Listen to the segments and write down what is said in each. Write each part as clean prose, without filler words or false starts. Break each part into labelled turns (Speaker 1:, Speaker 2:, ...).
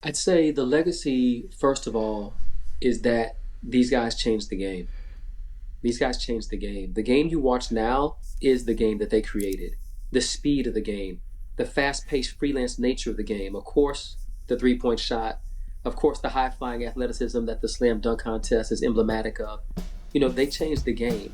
Speaker 1: I'd say the legacy, first of all, is that these guys changed the game. These guys changed the game. The game you watch now is the game that they created. The speed of the game, the fast-paced freelance nature of the game, of course, the three-point shot, of course, the high-flying athleticism that the slam dunk contest is emblematic of. They changed the game.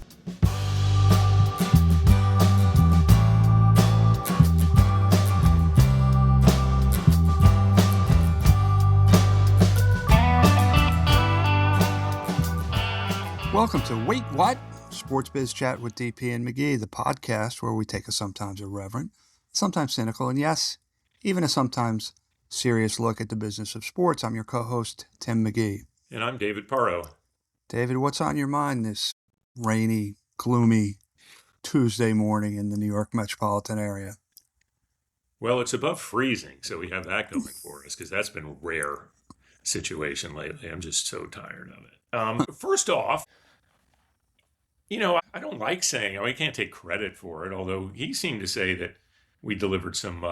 Speaker 2: Welcome to Wait What? Sports Biz Chat with DP and McGee, the podcast where we take a sometimes irreverent, sometimes cynical, and yes, even a sometimes serious look at the business of sports. I'm your co-host, Tim McGee.
Speaker 3: And I'm David Parrow.
Speaker 2: David, what's on your mind this rainy, gloomy Tuesday morning in the New York metropolitan area?
Speaker 3: Well, it's above freezing, so we have that going for us because that's been a rare situation lately. I'm just so tired of it. First off, I don't like saying, I can't take credit for it, although he seemed to say that we delivered some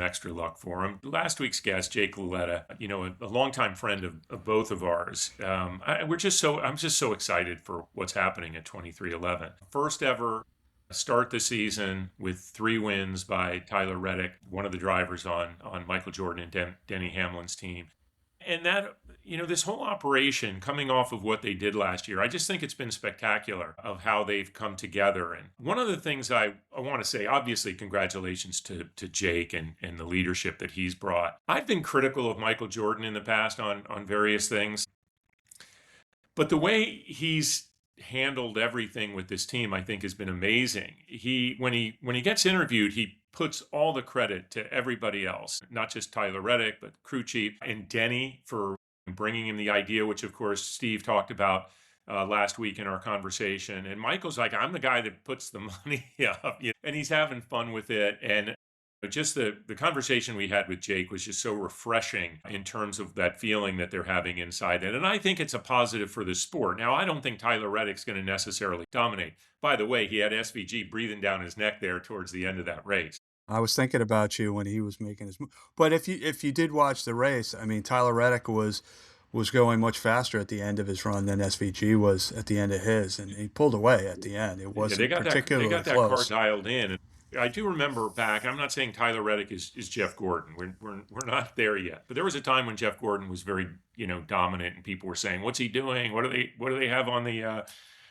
Speaker 3: extra luck for him. Last week's guest, Jake 𝘠𝘠, a longtime friend of both of ours. I'm just so excited for what's happening at 23XI. First ever start the season with 3 wins by Tyler Reddick, one of the drivers on Michael Jordan and Denny Hamlin's team. And that, this whole operation coming off of what they did last year, I just think it's been spectacular of how they've come together. And one of the things I want to say, obviously, congratulations to Jake and the leadership that he's brought. I've been critical of Michael Jordan in the past on various things, but the way he's handled everything with this team, I think, has been amazing. When he gets interviewed, he puts all the credit to everybody else, not just Tyler Reddick, but crew chief and Denny for bringing him the idea, which of course Steve talked about last week in our conversation. And Michael's like, I'm the guy that puts the money up, and he's having fun with it. And just the conversation we had with Jake was just so refreshing in terms of that feeling that they're having inside it. And I think it's a positive for the sport. Now, I don't think Tyler Reddick's going to necessarily dominate. By the way, he had SVG breathing down his neck there towards the end of that race.
Speaker 2: I was thinking about you when he was making his move. But if you did watch the race, Tyler Reddick was going much faster at the end of his run than SVG was at the end of his, and he pulled away at the end. It wasn't particularly close.
Speaker 3: They got that car dialed in. And I do remember back, I'm not saying Tyler Reddick is Jeff Gordon. We're not there yet. But there was a time when Jeff Gordon was very, dominant, and people were saying, what's he doing? What do they have on the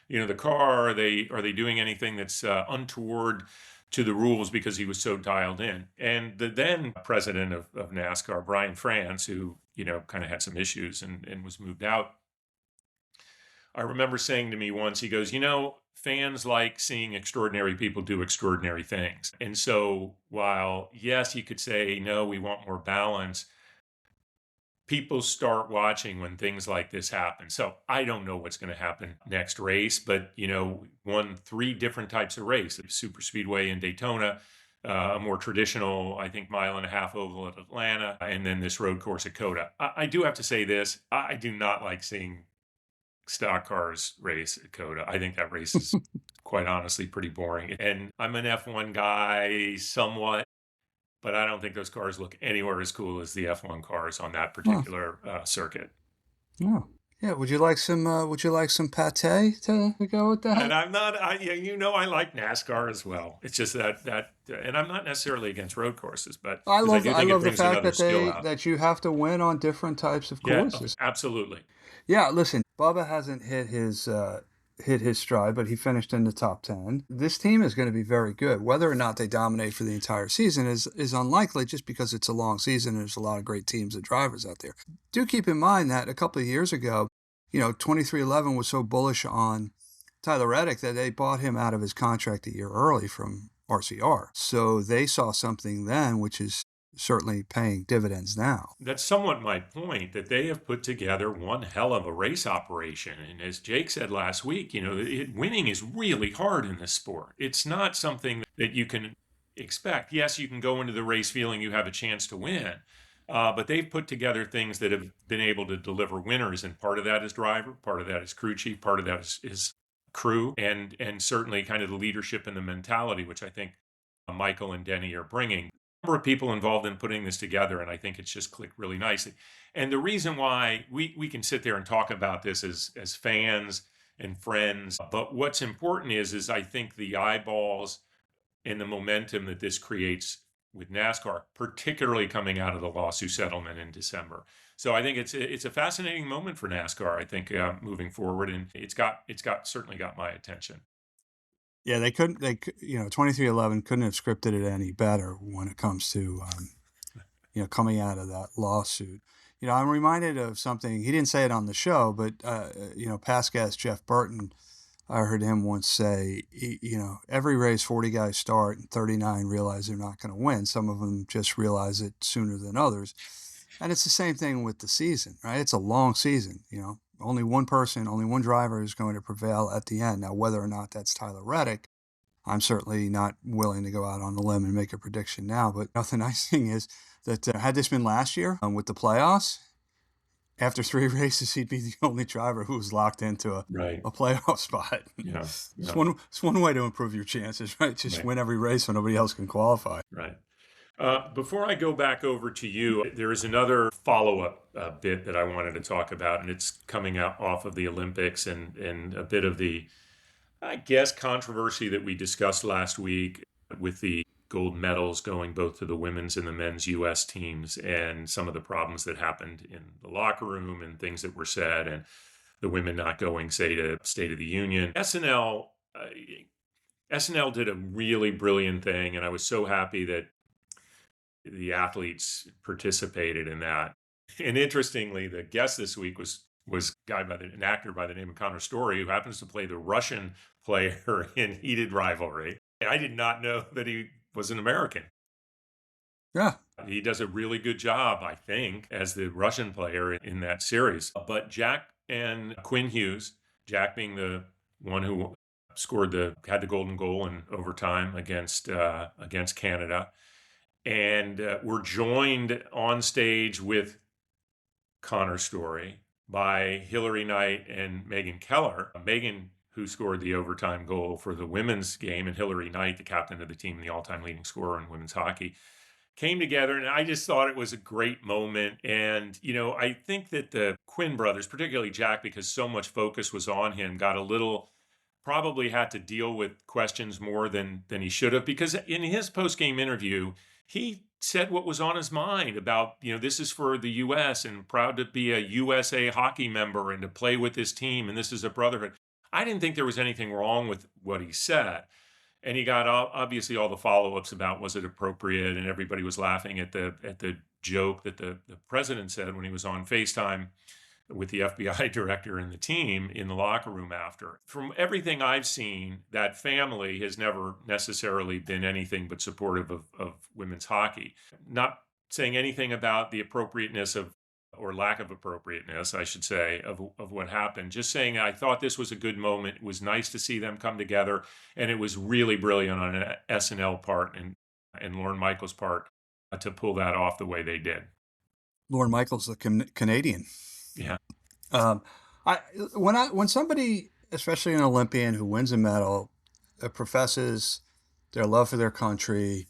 Speaker 3: the car? Are they doing anything that's untoward to the rules, because he was so dialed in? And the then president of NASCAR, Brian France, who, kind of had some issues and was moved out, I remember saying to me once, he goes, fans like seeing extraordinary people do extraordinary things. And so while, yes, you could say, no, we want more balance, people start watching when things like this happen. So I don't know what's going to happen next race, but, won 3 different types of race: a super speedway in Daytona, a more traditional, I think, 1.5 mile oval at Atlanta, and then this road course at COTA. I do have to say this. I do not like seeing stock cars race at COTA. I think that race is quite honestly pretty boring. And I'm an F1 guy somewhat, but I don't think those cars look anywhere as cool as the F1 cars on that particular circuit.
Speaker 2: Yeah. Yeah. Would you like some pate to go with that?
Speaker 3: And I'm not. I like NASCAR as well. It's just that, and I'm not necessarily against road courses, but
Speaker 2: I love the fact that you have to win on different types of courses.
Speaker 3: Absolutely.
Speaker 2: Yeah. Listen, Bubba hasn't hit his stride, but he finished in the top 10. This team is going to be very good. Whether or not they dominate for the entire season is unlikely, just because it's a long season and there's a lot of great teams and drivers out there. Do keep in mind that a couple of years ago, 23XI was so bullish on Tyler Reddick that they bought him out of his contract a year early from RCR. So they saw something then, which is certainly paying dividends now.
Speaker 3: That's somewhat my point, that they have put together one hell of a race operation. And as Jake said last week, winning is really hard in this sport. It's not something that you can expect. Yes, you can go into the race feeling you have a chance to win, but they've put together things that have been able to deliver winners. And part of that is driver, part of that is crew chief, part of that is crew, and certainly kind of the leadership and the mentality, which I think Michael and Denny are bringing. number of people involved in putting this together, and I think it's just clicked really nicely. And the reason why we can sit there and talk about this as fans and friends, but what's important is I think the eyeballs and the momentum that this creates with NASCAR, particularly coming out of the lawsuit settlement in December. So I think it's a fascinating moment for NASCAR, I think, moving forward, and it's certainly got my attention.
Speaker 2: Yeah, they 2311 couldn't have scripted it any better when it comes to, coming out of that lawsuit. I'm reminded of something, he didn't say it on the show, but, past guest Jeff Burton, I heard him once say, every race 40 guys start and 39 realize they're not going to win. Some of them just realize it sooner than others. And it's the same thing with the season, right? It's a long season, Only one person, only one driver is going to prevail at the end. Now, whether or not that's Tyler Reddick, I'm certainly not willing to go out on a limb and make a prediction now. But the nice thing is that had this been last year with the playoffs, after 3 races, he'd be the only driver who was locked into a playoff spot.
Speaker 3: Yeah.
Speaker 2: It's one way to improve your chances, right? Just win every race so nobody else can qualify.
Speaker 3: Right. Before I go back over to you, there is another follow-up bit that I wanted to talk about, and it's coming out off of the Olympics and a bit of the, I guess, controversy that we discussed last week with the gold medals going both to the women's and the men's U.S. teams, and some of the problems that happened in the locker room and things that were said, and the women not going, say, to State of the Union. SNL did a really brilliant thing, and I was so happy that the athletes participated in that. And interestingly, the guest this week was an actor by the name of Connor Story, who happens to play the Russian player in Heated Rivalry. I did not know that he was an American.
Speaker 2: Yeah.
Speaker 3: He does a really good job, I think, as the Russian player in that series. But Jack and Quinn Hughes, Jack being the one who had the golden goal in overtime against Canada, and were joined on stage with Connor Story by Hillary Knight and Megan Keller. Megan, who scored the overtime goal for the women's game, and Hillary Knight, the captain of the team, the all-time leading scorer in women's hockey, came together, and I just thought it was a great moment. And, I think that the Quinn brothers, particularly Jack, because so much focus was on him, probably had to deal with questions more than he should have, because in his post-game interview, he said what was on his mind about, this is for the U.S. and proud to be a USA hockey member and to play with this team, and this is a brotherhood. I didn't think there was anything wrong with what he said. And he got obviously all the follow-ups about was it appropriate, and everybody was laughing at the joke that the president said when he was on FaceTime with the FBI director and the team in the locker room after. From everything I've seen, that family has never necessarily been anything but supportive of women's hockey. Not saying anything about the appropriateness or lack of appropriateness, I should say, of what happened. Just saying I thought this was a good moment. It was nice to see them come together, and it was really brilliant on an SNL part and Lorne Michaels' part to pull that off the way they did.
Speaker 2: Lorne Michaels, the Canadian.
Speaker 3: Yeah.
Speaker 2: When somebody, especially an Olympian who wins a medal, professes their love for their country,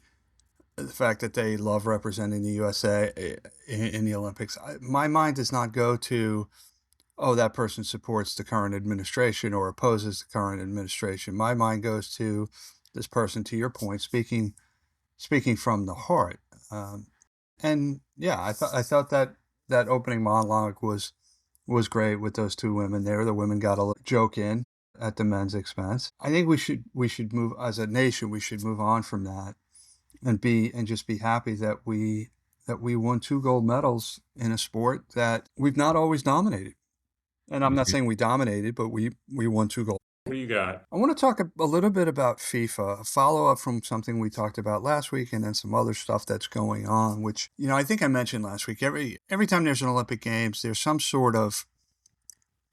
Speaker 2: the fact that they love representing the USA in the Olympics, my mind does not go to, oh, that person supports the current administration or opposes the current administration. My mind goes to this person, to your point, speaking from the heart. And yeah, I thought that opening monologue was great with those two women there. The women got a joke in at the men's expense. I think we should move, as a nation, we should move on from that and just be happy that we won 2 gold medals in a sport that we've not always dominated. And I'm not saying we dominated, but we won 2 gold.
Speaker 3: What do you got?
Speaker 2: I want to talk a little bit about FIFA, a follow-up from something we talked about last week, and then some other stuff that's going on, which, I think I mentioned last week. Every time there's an Olympic Games, there's some sort of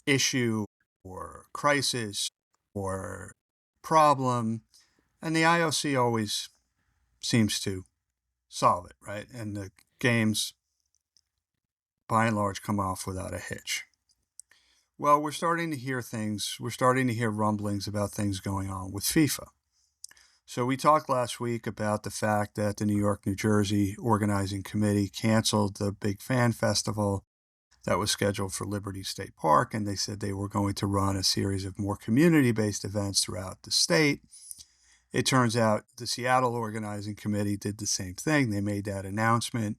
Speaker 2: issue or crisis or problem, and the IOC always seems to solve it, right? And the games, by and large, come off without a hitch. Well, we're starting to hear rumblings about things going on with FIFA. So we talked last week about the fact that the New York, New Jersey organizing committee canceled the big fan festival that was scheduled for Liberty State Park, and they said they were going to run a series of more community-based events throughout the state. It turns out the Seattle organizing committee did the same thing. They made that announcement.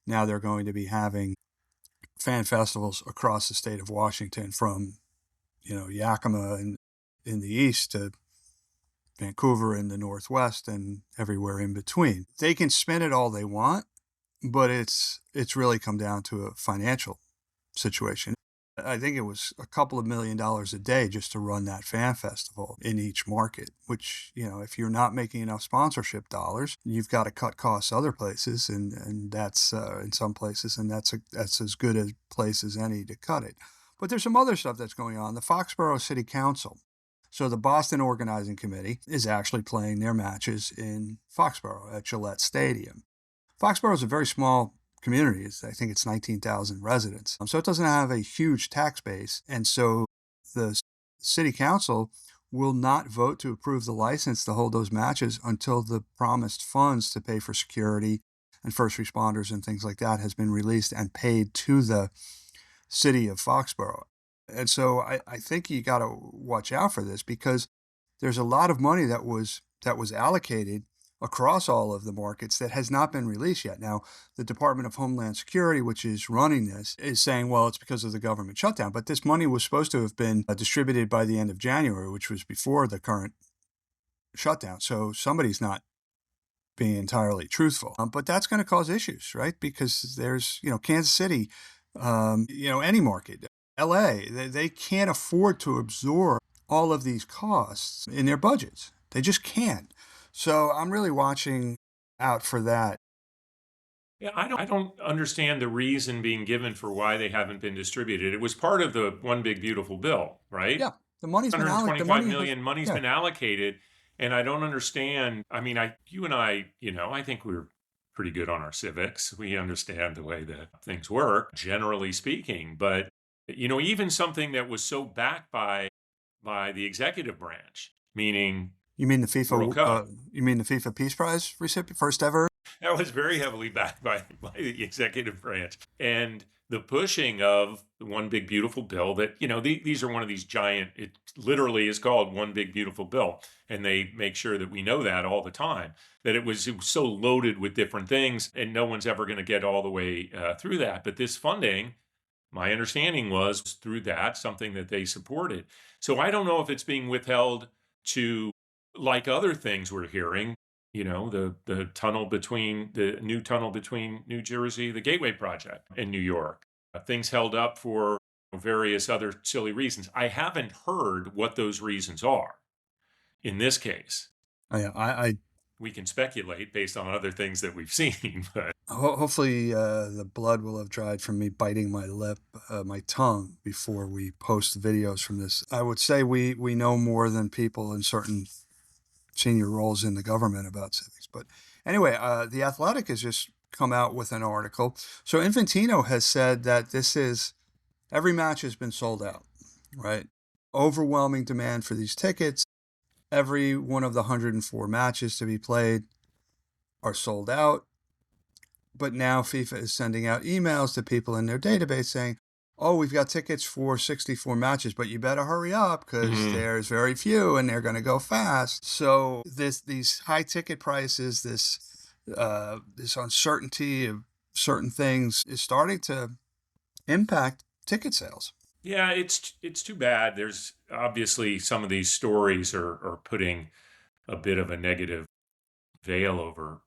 Speaker 2: Now they're going to be having fan festivals across the state of Washington, from, Yakima in the east to Vancouver in the northwest and everywhere in between. They can spin it all they want, but it's really come down to a financial situation. I think it was a couple of $1 million a day just to run that fan festival in each market, which, if you're not making enough sponsorship dollars, you've got to cut costs other places, and that's in some places, and that's as good a place as any to cut it. But there's some other stuff that's going on. The Foxborough City Council, so the Boston Organizing Committee, is actually playing their matches in Foxborough at Gillette Stadium. Foxborough is a very small community. I think it's 19,000 residents. So it doesn't have a huge tax base. And so the city council will not vote to approve the license to hold those matches until the promised funds to pay for security and first responders and things like that has been released and paid to the city of Foxborough. And so I think you got to watch out for this, because there's a lot of money that was allocated across all of the markets that has not been released yet. Now, the Department of Homeland Security, which is running this, is saying, well, it's because of the government shutdown. But this money was supposed to have been distributed by the end of January, which was before the current shutdown. So somebody's not being entirely truthful. But that's going to cause issues, right? Because there's, Kansas City, any market, LA, they can't afford to absorb all of these costs in their budgets. They just can't. So I'm really watching out for that.
Speaker 3: Yeah, I don't understand the reason being given for why they haven't been distributed. It was part of the One Big Beautiful Bill, right?
Speaker 2: Yeah, the money's been allocated.
Speaker 3: Money's been allocated, and I don't understand. I mean, you and I, I think we're pretty good on our civics. We understand the way that things work, generally speaking. But even something that was so backed by the executive branch, meaning.
Speaker 2: You mean the FIFA? You mean the FIFA Peace Prize recipient, first ever?
Speaker 3: That was very heavily backed by the executive branch, and the pushing of the One Big Beautiful Bill. That these are one of these giant. It literally is called One Big Beautiful Bill, and they make sure that we know that all the time. That it was so loaded with different things, and no one's ever going to get all the way through that. But this funding, my understanding was through that, something that they supported. So I don't know if it's being withheld to. Like other things we're hearing, the new tunnel between New Jersey, the Gateway Project in New York, things held up for various other silly reasons. I haven't heard what those reasons are in this case. We can speculate based on other things that we've seen, but
Speaker 2: hopefully the blood will have dried from me biting my tongue before we post the videos from this. I would say we know more than people in certain senior roles in the government about civics. But anyway, The Athletic has just come out with an article. So Infantino has said that every match has been sold out, right? Overwhelming demand for these tickets. Every one of the 104 matches to be played are sold out. But now FIFA is sending out emails to people in their database saying, oh, we've got tickets for 64 matches, but you better hurry up because there's very few and they're going to go fast. So these high ticket prices, this uncertainty of certain things is starting to impact ticket sales.
Speaker 3: Yeah, it's too bad. There's obviously some of these stories are putting a bit of a negative veil over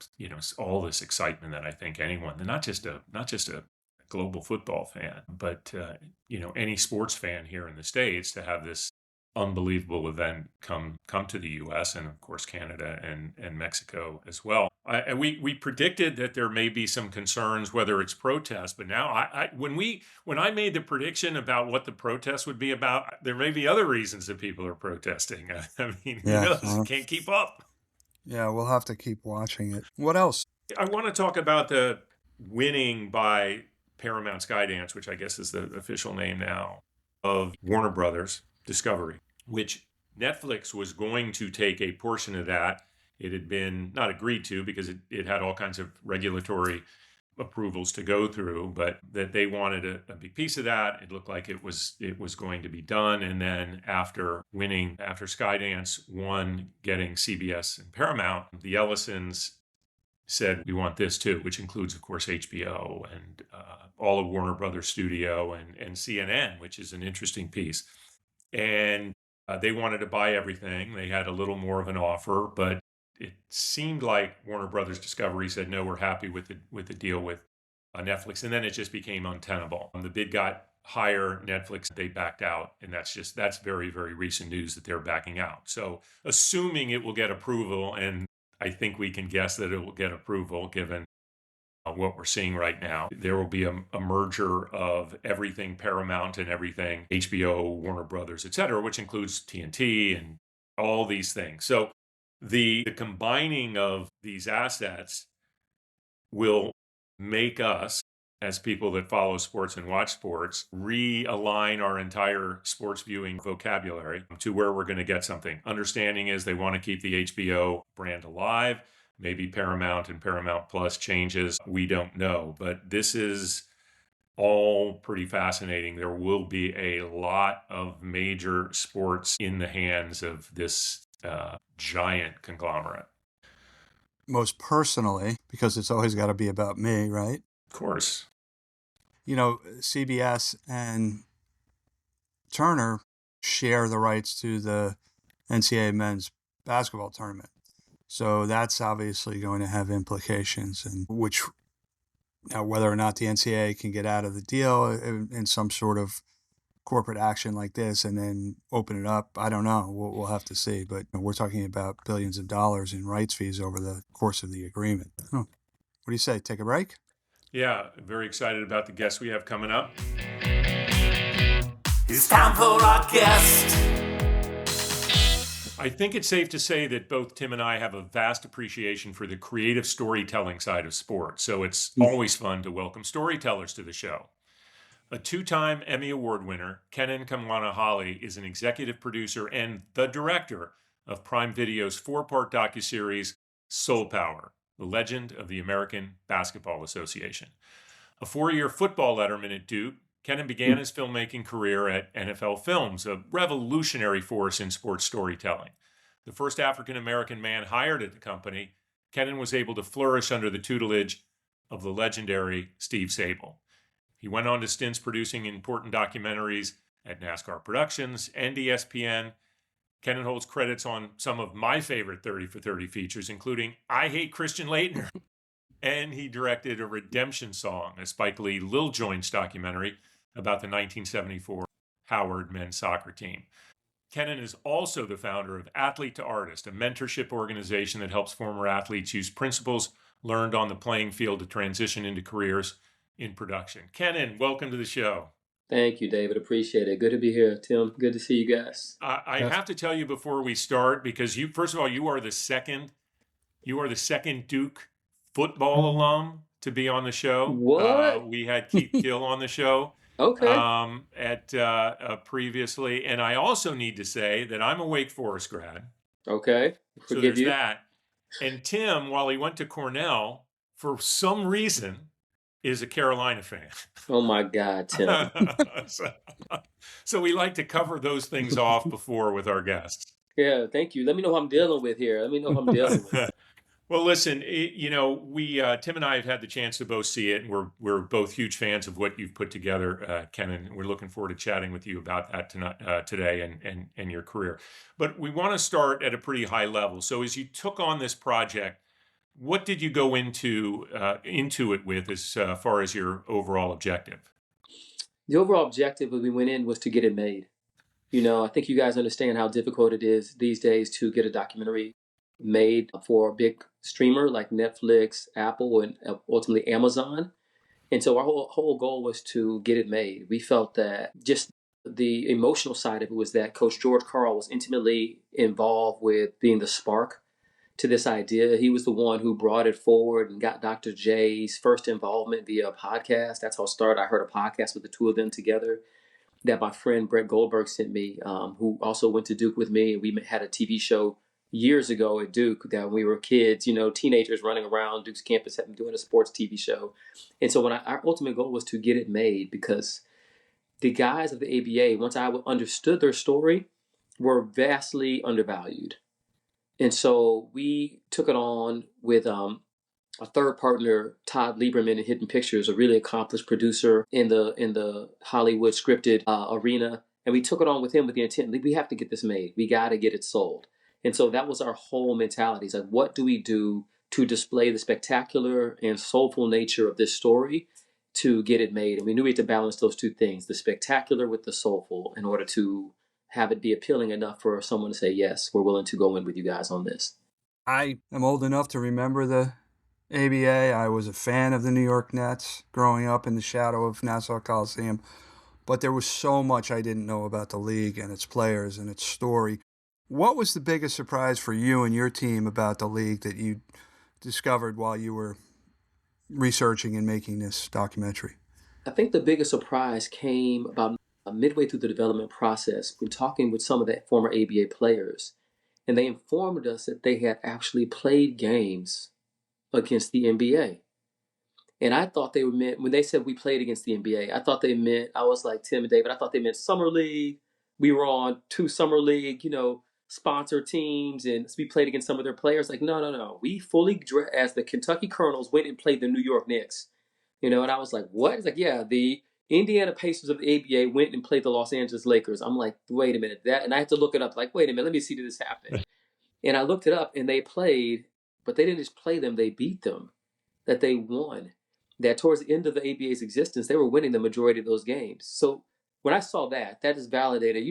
Speaker 3: all this excitement that I think anyone, not just a global football fan, but any sports fan here in the States, to have this unbelievable event come to the U.S. and of course Canada and Mexico as well. We predicted that there may be some concerns whether it's protests, but now when I made the prediction about what the protest would be about, there may be other reasons that people are protesting. I mean, who knows? Can't keep up.
Speaker 2: Yeah, we'll have to keep watching it. What else?
Speaker 3: I want to talk about the winning by Paramount Skydance, which I guess is the official name now, of Warner Brothers Discovery, which Netflix was going to take a portion of that It had been not agreed to because it had all kinds of regulatory approvals to go through, but that they wanted a big piece of that. It looked like it was going to be done. And then after Skydance won, getting CBS and Paramount, the Ellisons said, we want this too, which includes, of course, HBO and all of Warner Brothers Studio and CNN, which is an interesting piece. And they wanted to buy everything. They had a little more of an offer, but it seemed like Warner Brothers Discovery said, no, we're happy with the deal with Netflix. And then it just became untenable. The bid got higher. Netflix, they backed out. And that's very, very recent news that they're backing out. So assuming it will get approval, and I think we can guess that it will get approval given what we're seeing right now, there will be a merger of everything Paramount and everything HBO, Warner Brothers, et cetera, which includes TNT and all these things. So the combining of these assets will make us, as people that follow sports and watch sports, realign our entire sports viewing vocabulary to where we're going to get something. Understanding is they want to keep the HBO brand alive. Maybe Paramount and Paramount Plus changes. We don't know. But this is all pretty fascinating. There will be a lot of major sports in the hands of this giant conglomerate.
Speaker 2: Most personally, because it's always got to be about me, right?
Speaker 3: Of course.
Speaker 2: You know, CBS and Turner share the rights to the NCAA men's basketball tournament. So that's obviously going to have implications, and which now whether or not the NCAA can get out of the deal in some sort of corporate action like this and then open it up, I don't know. We'll have to see. But we're talking about billions of dollars in rights fees over the course of the agreement. What do you say? Take a break?
Speaker 3: Yeah, very excited about the guests we have coming up.
Speaker 4: It's time for our guest.
Speaker 3: I think it's safe to say that both Tim and I have a vast appreciation for the creative storytelling side of sports. So it's always fun to welcome storytellers to the show. A two-time Emmy Award winner, Kenan Kamwanahali is an executive producer and the director of Prime Video's four-part docuseries Soul Power, the legend of the American Basketball Association. A four-year football letterman at Duke, Kenan began his filmmaking career at NFL Films, a revolutionary force in sports storytelling. The first African-American man hired at the company, Kenan was able to flourish under the tutelage of the legendary Steve Sabol. He went on to stints producing important documentaries at NASCAR Productions and ESPN. Kenan holds credits on some of my favorite 30 for 30 features, including I Hate Christian Laettner. And he directed a Redemption Song, a Spike Lee Lil Joints documentary about the 1974 Howard men's soccer team. Kenan is also the founder of Athlete to Artist, a mentorship organization that helps former athletes use principles learned on the playing field to transition into careers in production. Kenan, welcome to the show.
Speaker 1: Thank you, David. Appreciate it. Good to be here, Tim. Good to see you guys.
Speaker 3: I have to tell you before we start, because you, first of all, you are the second Duke football alum to be on the show.
Speaker 1: What?
Speaker 3: We had Keith Gill on the show.
Speaker 1: Okay.
Speaker 3: Previously, and I also need to say that I'm a Wake Forest grad.
Speaker 1: Okay.
Speaker 3: So there's that. And Tim, while he went to Cornell, for some reason, is a Carolina fan.
Speaker 1: Oh my God, Tim.
Speaker 3: So we like to cover those things off before with our guests.
Speaker 1: Yeah, thank you. Let me know who I'm dealing with here. Let me know who I'm dealing with.
Speaker 3: Well, listen, we Tim and I have had the chance to both see it, and we're both huge fans of what you've put together, Kenan. We're looking forward to chatting with you about that tonight, today and your career. But we want to start at a pretty high level. So as you took on this project, what did you go into it with as far as your overall objective?
Speaker 1: The overall objective when we went in was to get it made. I think you guys understand how difficult it is these days to get a documentary made for a big streamer like Netflix, Apple, and ultimately Amazon. And so our whole goal was to get it made. We felt that just the emotional side of it was that Coach George Karl was intimately involved with being the spark to this idea. He was the one who brought it forward and got Dr. J's first involvement via a podcast. That's how it started. I heard a podcast with the two of them together that my friend Brett Goldberg sent me, who also went to Duke with me. And we had a TV show years ago at Duke that when we were kids, teenagers running around Duke's campus doing a sports TV show. And so our ultimate goal was to get it made because the guys of the ABA, once I understood their story, were vastly undervalued. And so we took it on with a third partner, Todd Lieberman in Hidden Pictures, a really accomplished producer in the Hollywood scripted arena. And we took it on with him with the intent, we have to get this made. We got to get it sold. And so that was our whole mentality. It's like, what do we do to display the spectacular and soulful nature of this story to get it made? And we knew we had to balance those two things, the spectacular with the soulful, in order to have it be appealing enough for someone to say, yes, we're willing to go in with you guys on this.
Speaker 2: I am old enough to remember the ABA. I was a fan of the New York Nets growing up in the shadow of Nassau Coliseum. But there was so much I didn't know about the league and its players and its story. What was the biggest surprise for you and your team about the league that you discovered while you were researching and making this documentary?
Speaker 1: I think the biggest surprise came about midway through the development process when talking with some of the former ABA players. And they informed us that they had actually played games against the NBA. And I thought they meant, when they said we played against the NBA, I thought they meant, I was like Tim and David, I thought they meant summer league. We were on 2 summer league, sponsor teams, and we played against some of their players. Like, no. We fully, as the Kentucky Colonels, went and played the New York Knicks. And I was like, what? It's like, yeah, the Indiana Pacers of the ABA went and played the Los Angeles Lakers. I'm like, wait a minute. And I had to look it up. Like, wait a minute, let me see, did this happen? And I looked it up, and they played, but they didn't just play them, they beat them. That they won. That towards the end of the ABA's existence, they were winning the majority of those games. So when I saw that is validated.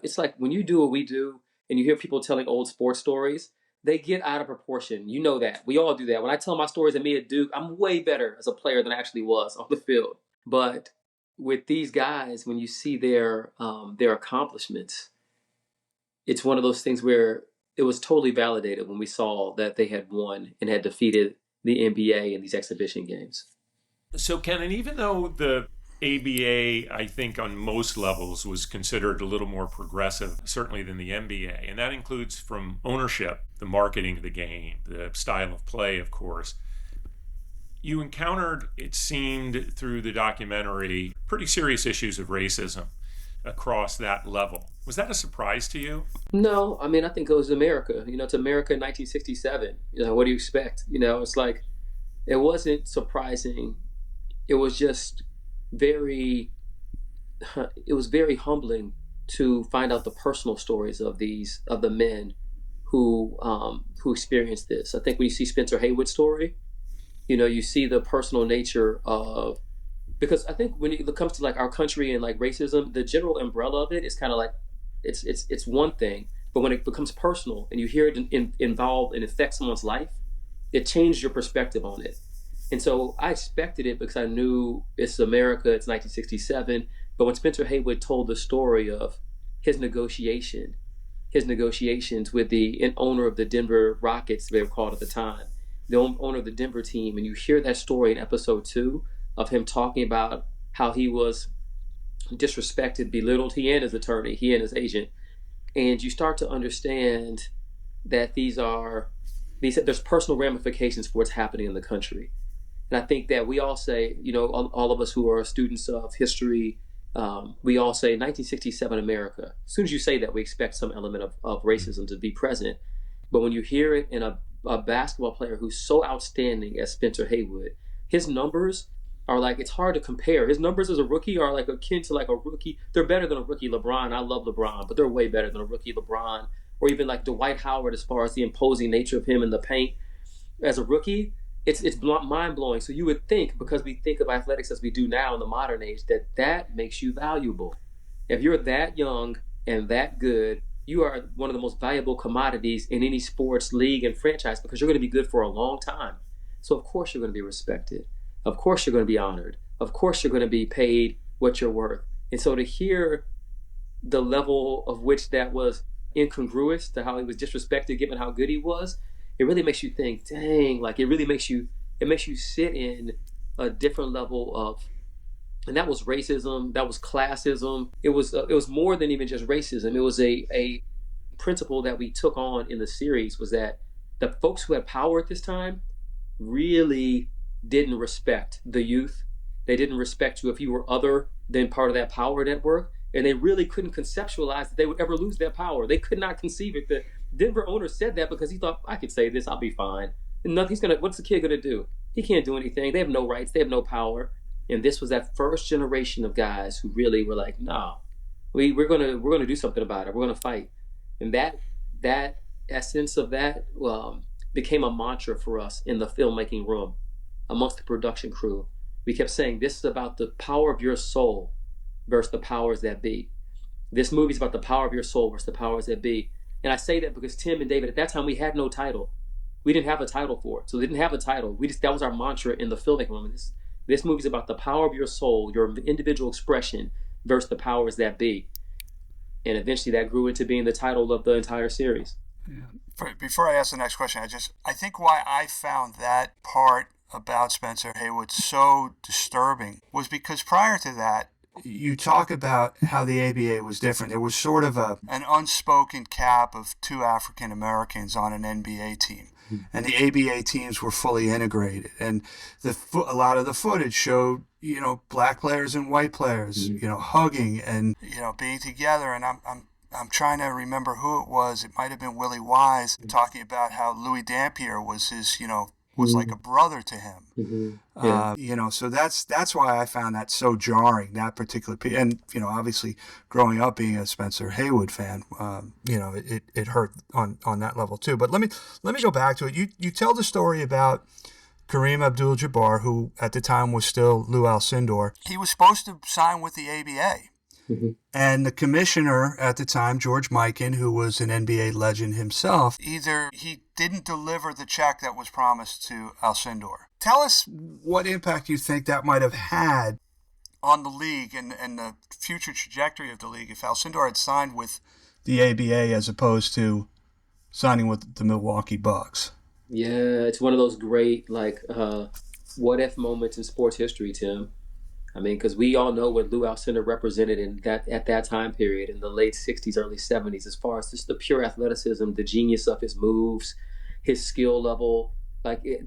Speaker 1: It's like when you do what we do and you hear people telling old sports stories, they get out of proportion. You know that. We all do that. When I tell my stories of me at Duke, I'm way better as a player than I actually was on the field. But with these guys, when you see their accomplishments, it's one of those things where it was totally validated when we saw that they had won and had defeated the NBA in these exhibition games.
Speaker 3: So, Ken, and even though the ABA, I think on most levels, was considered a little more progressive, certainly than the NBA, and that includes from ownership, the marketing of the game, the style of play, of course, you encountered, it seemed through the documentary, pretty serious issues of racism across that level. Was that a surprise to you?
Speaker 1: No, I think it was America. It's America in 1967. What do you expect? It's like, it wasn't surprising. It was just very humbling to find out the personal stories of the men who experienced this. I think when you see Spencer Haywood's story, you see the personal nature of, because I think when it comes to like our country and like racism, the general umbrella of it is kind of like, it's one thing, but when it becomes personal and you hear it involve and affect someone's life, it changed your perspective on it. And so I expected it because I knew it's America, it's 1967. But when Spencer Haywood told the story of his negotiations with the owner of the Denver Rockets, they were called at the time, the owner of the Denver team, and you hear that story in episode 2 of him talking about how he was disrespected, belittled, he and his attorney, he and his agent, and you start to understand that there's personal ramifications for what's happening in the country. And I think that we all say, all of us who are students of history, we all say 1967 America. As soon as you say that, we expect some element of racism to be present. But when you hear it in a basketball player who's so outstanding as Spencer Haywood, his numbers are like, it's hard to compare. His numbers as a rookie are like akin to like a rookie. They're better than a rookie LeBron. I love LeBron, but they're way better than a rookie LeBron, or even like Dwight Howard as far as the imposing nature of him in the paint. As a rookie, it's mind-blowing. So you would think, because we think of athletics as we do now in the modern age, that makes you valuable. If you're that young and that good, you are one of the most valuable commodities in any sports league and franchise, because you're going to be good for a long time. So of course you're going to be respected. Of course you're going to be honored. Of course you're going to be paid what you're worth. And so to hear the level of which that was incongruous to how he was disrespected given how good he was, it really makes you think, dang, like it makes you sit in a different level of, and that was racism, that was classism. It was more than even just racism. It was a principle that we took on in the series was that the folks who had power at this time really didn't respect the youth. They didn't respect you if you were other than part of that power network. And they really couldn't conceptualize that they would ever lose their power. They could not conceive it. The Denver owner said that because he thought, I could say this, I'll be fine. And what's the kid gonna do? He can't do anything. They have no rights. They have no power. And this was that first generation of guys who really were like, no, we're gonna do something about it. We're gonna fight. And that essence of that became a mantra for us in the filmmaking room, amongst the production crew. We kept saying, this is about the power of your soul versus the powers that be. This movie's about the power of your soul versus the powers that be. And I say that because Tim and David, at that time, we had no title. We didn't have a title for it. So they didn't have a title. That was our mantra in the filmmaking room. This movie's about the power of your soul, your individual expression versus the powers that be. And eventually that grew into being the title of the entire series.
Speaker 2: Yeah. Before I ask the next question, I think why I found that part about Spencer Haywood so disturbing was because prior to that, you talk about how the ABA was different. There was sort of an unspoken cap of 2 African Americans on an NBA team. And the ABA teams were fully integrated. And a lot of the footage showed, black players and white players, hugging and, being together. And I'm trying to remember who it was. It might have been Willie Wise talking about how Louis Dampier was his, was like a brother to him. Yeah. So that's why I found that so jarring, that particular piece. And, obviously growing up being a Spencer Haywood fan, it hurt on that level too. But let me go back to it. You tell the story about Kareem Abdul-Jabbar, who at the time was still Lou Alcindor. He was supposed to sign with the ABA. And the commissioner at the time, George Mikan, who was an NBA legend himself, either he didn't deliver the check that was promised to Alcindor. Tell us what impact you think that might have had on the league and the future trajectory of the league if Alcindor had signed with the ABA as opposed to signing with the Milwaukee Bucks.
Speaker 1: Yeah, it's one of those great what if moments in sports history, Tim. I mean, because we all know what Lou Alcindor represented at that time period in the late 60s, early 70s, as far as just the pure athleticism, the genius of his moves, his skill level.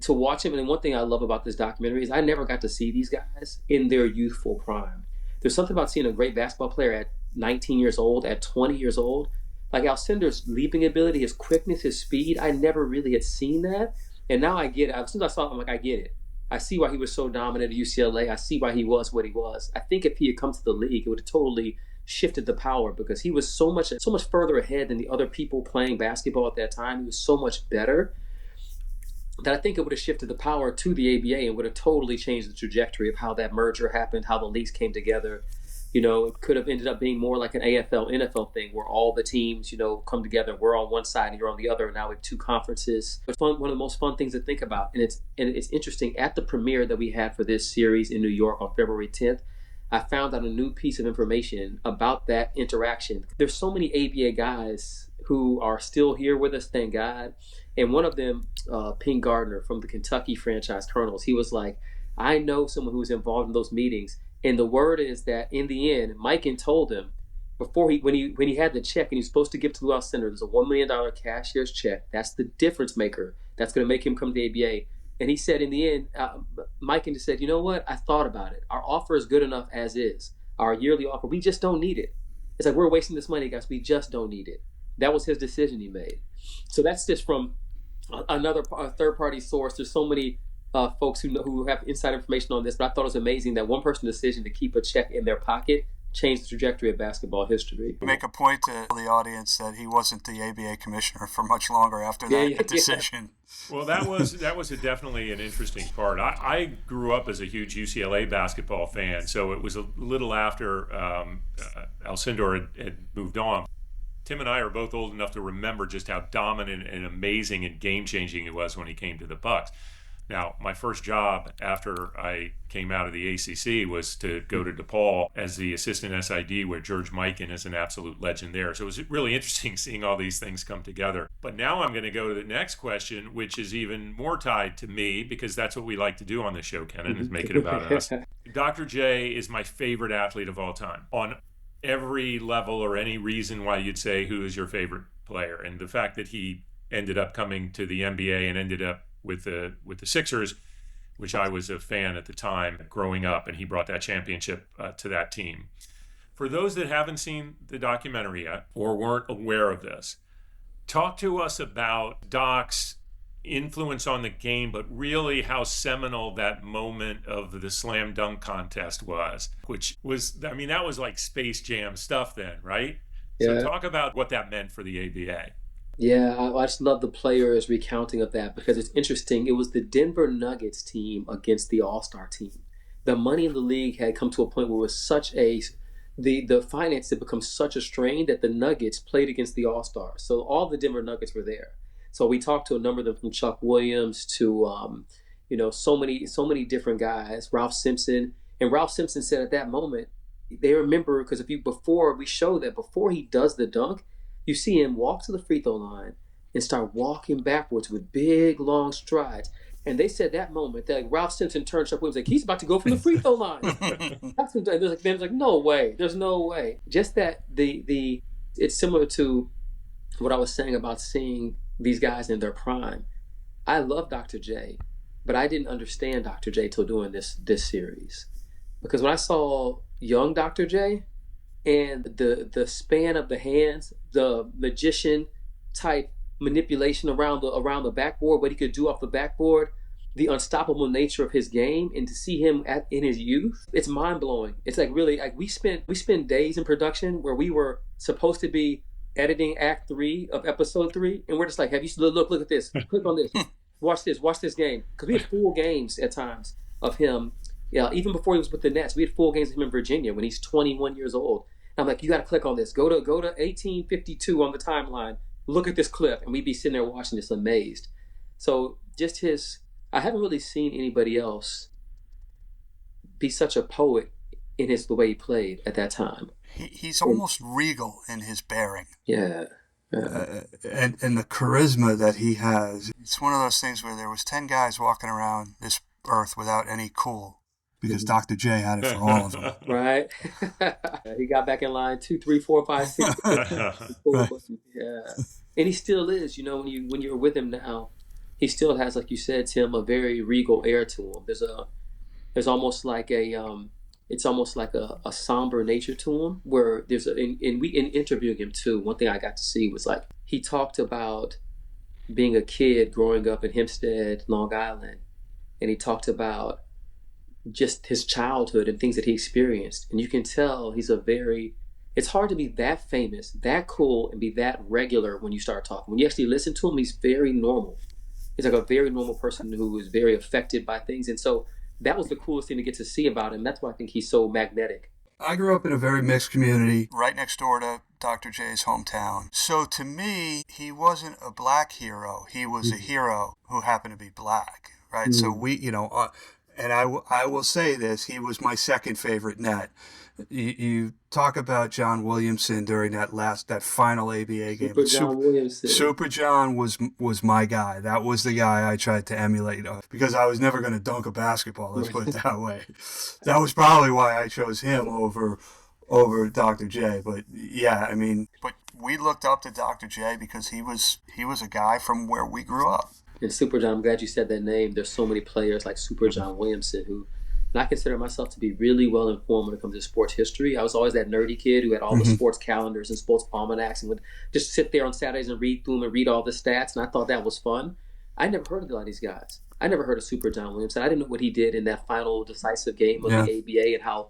Speaker 1: To watch him, and one thing I love about this documentary is I never got to see these guys in their youthful prime. There's something about seeing a great basketball player at 19 years old, at 20 years old. Like Alcindor's leaping ability, his quickness, his speed, I never really had seen that. And now I get it. As soon as I saw it, I'm like, I get it. I see why he was so dominant at UCLA. I see why he was what he was. I think if he had come to the league, it would have totally shifted the power because he was so much further ahead than the other people playing basketball at that time. He was so much better that I think it would have shifted the power to the ABA and would have totally changed the trajectory of how that merger happened, how the leagues came together. It could have ended up being more like an AFL, NFL thing where all the teams, come together. We're on one side and you're on the other. And now we have 2 conferences. It's one of the most fun things to think about. And it's interesting. At the premiere that we had for this series in New York on February 10th, I found out a new piece of information about that interaction. There's so many ABA guys who are still here with us, thank God. And one of them, Pink Gardner from the Kentucky franchise Colonels, he was like, I know someone who was involved in those meetings. And the word is that in the end, Mikan told him before when he had the check and he was supposed to give to Lou Alcindor, there's a $1 million cashier's check. That's the difference maker. That's going to make him come to the ABA. And he said in the end, Mikan just said, you know what? I thought about it. Our offer is good enough as is. Our yearly offer, we just don't need it. It's like, we're wasting this money, guys. We just don't need it. That was his decision he made. So that's just from another third-party source. There's so many folks who have inside information on this, but I thought it was amazing that one person's decision to keep a check in their pocket changed the trajectory of basketball history.
Speaker 2: Make a point to the audience that he wasn't the ABA commissioner for much longer after that decision.
Speaker 3: Well, that was definitely an interesting part. I grew up as a huge UCLA basketball fan, so it was a little after Alcindor had moved on. Tim and I are both old enough to remember just how dominant and amazing and game-changing it was when he came to the Bucks. Now, my first job after I came out of the ACC was to go to DePaul as the assistant SID, where George Mikan is an absolute legend there. So it was really interesting seeing all these things come together. But now I'm going to go to the next question, which is even more tied to me, because that's what we like to do on this show, Kenan, is make it about us. Dr. J is my favorite athlete of all time. On every level or any reason why you'd say who is your favorite player. And the fact that he ended up coming to the NBA and ended up with the Sixers, which I was a fan at the time growing up, and he brought that championship to that team. For those that haven't seen the documentary yet or weren't aware of this, talk to us about Doc's influence on the game, but really how seminal that moment of the slam dunk contest was, which was, I mean, that was like Space Jam stuff then, right?
Speaker 1: Yeah.
Speaker 3: So talk about what that meant for the ABA.
Speaker 1: Yeah, I just love the players' recounting of that because it's interesting. It was the Denver Nuggets team against the All-Star team. The money in the league had come to a point where it was such the finance had become such a strain that the Nuggets played against the All-Stars. So all the Denver Nuggets were there. So we talked to a number of them, from Chuck Williams to, so many different guys, Ralph Simpson. And Ralph Simpson said at that moment, they remember, because before he does the dunk, you see him walk to the free throw line and start walking backwards with big, long strides. And they said that moment that Ralph Simpson turned Chuck Williams like, he's about to go from the free throw line. That's when there's like, no way. There's no way. Just that it's similar to what I was saying about seeing these guys in their prime. I love Dr. J, but I didn't understand Dr. J till doing this series. Because when I saw young Dr. J and the span of the hands, the magician type manipulation around the backboard, what he could do off the backboard, the unstoppable nature of his game, and to see him in his youth, it's mind blowing. It's like really like we spent days in production where we were supposed to be editing Act 3 of Episode 3, and we're just like, have you look at this, click on this, watch this game, because we had full games at times of him. Yeah, even before he was with the Nets, we had full games of him in Virginia when he's 21 years old. And I'm like, you got to click on this. Go to 1852 on the timeline. Look at this clip, and we'd be sitting there watching this, amazed. So just I haven't really seen anybody else be such a poet in the way he played at that time.
Speaker 2: He's almost regal in his bearing.
Speaker 1: Yeah.
Speaker 2: And the charisma that he has. It's one of those things where there was 10 guys walking around this earth without any cool, because Dr. J had it for all of them.
Speaker 1: Right. He got back in line 2, 3, 4, 5, 6.
Speaker 2: Right.
Speaker 1: Yeah. And he still is, when you're with him now, he still has, like you said, Tim, a very regal air to him. There's almost like it's almost like a somber nature to him, where in interviewing him too, one thing I got to see was like, he talked about being a kid growing up in Hempstead, Long Island, and he talked about just his childhood and things that he experienced. And you can tell it's hard to be that famous, that cool, and be that regular when you start talking. When you actually listen to him, he's very normal. He's like a very normal person who is very affected by things. And so that was the coolest thing to get to see about him. That's why I think he's so magnetic.
Speaker 2: I grew up in a very mixed community right next door to Dr. J's hometown. So to me, he wasn't a black hero. He was a hero who happened to be black, right? So we, and I will say this, he was my second favorite net. You talk about John Williamson during that final ABA game. Super John was my guy. That was the guy I tried to emulate, because I was never going to dunk a basketball, let's put it that way. That was probably why I chose him over Dr. J. But yeah, but we looked up to Dr. J because he was a guy from where we grew up.
Speaker 1: And Super John, I'm glad you said that name. There's so many players like Super John Williamson and I consider myself to be really well informed when it comes to sports history. I was always that nerdy kid who had all the sports calendars and sports almanacs and would just sit there on Saturdays and read through them and read all the stats, and I thought that was fun. I never heard of a lot of these guys. I never heard of Super John Williamson. I didn't know what he did in that final decisive game of the ABA, and how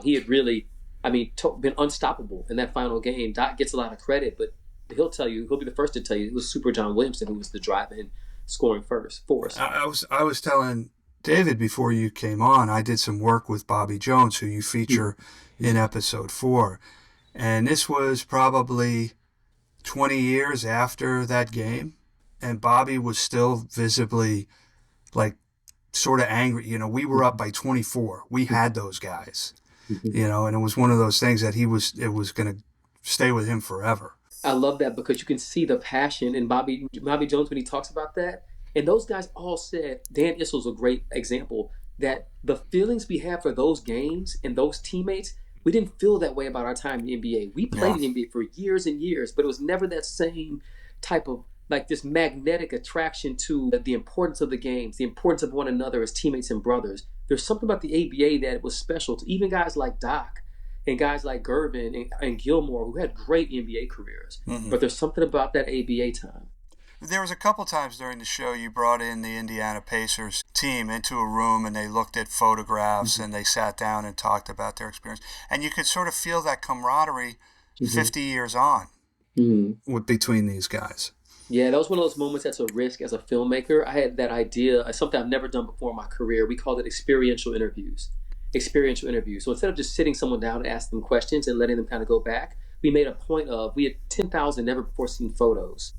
Speaker 1: he had really, been unstoppable in that final game. Doc gets a lot of credit, but he'll be the first to tell you it was Super John Williamson who was the driving scoring force.
Speaker 2: I was telling David before you came on, I did some work with Bobby Jones, who you feature in Episode 4. And this was probably 20 years after that game. And Bobby was still visibly, sort of angry. We were up by 24. We had those guys, and it was one of those things that it was going to stay with him forever.
Speaker 1: I love that because you can see the passion in Bobby Jones when he talks about that. And those guys all said, Dan Issel's a great example, that the feelings we have for those games and those teammates, We didn't feel that way about our time in the NBA. We played in the NBA for years and years, but it was never that same type of like this magnetic attraction to the importance of the games, the importance of one another as teammates and brothers. There's something about the ABA that was special to even guys like Doc and guys like Gervin and Gilmore, who had great NBA careers. But there's something about that ABA time.
Speaker 2: There was a couple times during the show you brought in the Indiana Pacers team into a room and they looked at photographs and they sat down and talked about their experience. And you could sort of feel that camaraderie 50 years on between these guys.
Speaker 1: Yeah, that was one of those moments that's a risk as a filmmaker. I had that idea, something I've never done before in my career. We called it experiential interviews. So instead of just sitting someone down and asking them questions and letting them kind of go back, we made a point of, we had 10,000 never before seen photos.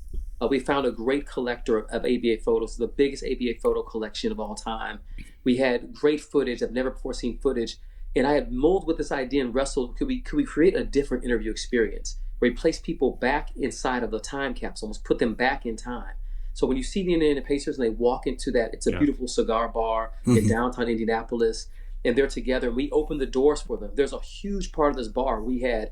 Speaker 1: We found a great collector of ABA photos, the biggest ABA photo collection of all time. We had great footage of never before seen footage. And I had mulled with this idea and wrestled, could we create a different interview experience where we place people back inside of the time capsule, almost put them back in time. So when you see the Indiana Pacers and they walk into that, it's a beautiful cigar bar in downtown Indianapolis, and they're together, and we open the doors for them. There's a huge part of this bar. We had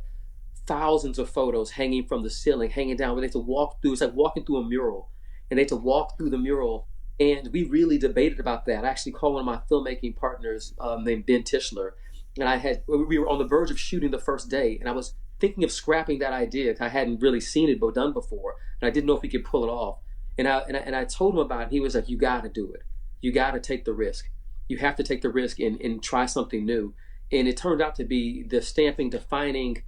Speaker 1: thousands of photos hanging from the ceiling, hanging down, where they had to walk through. It's like walking through a mural, and they had to walk through the mural. And we really debated about that. I actually called one of my filmmaking partners named Ben Tischler, and we were on the verge of shooting the first day, and I was thinking of scrapping that idea. I hadn't really seen it but done before, and I didn't know if we could pull it off. And I told him about it. He was like, "You got to do it. You got to take the risk. You have to take the risk and try something new." And it turned out to be the stamping, defining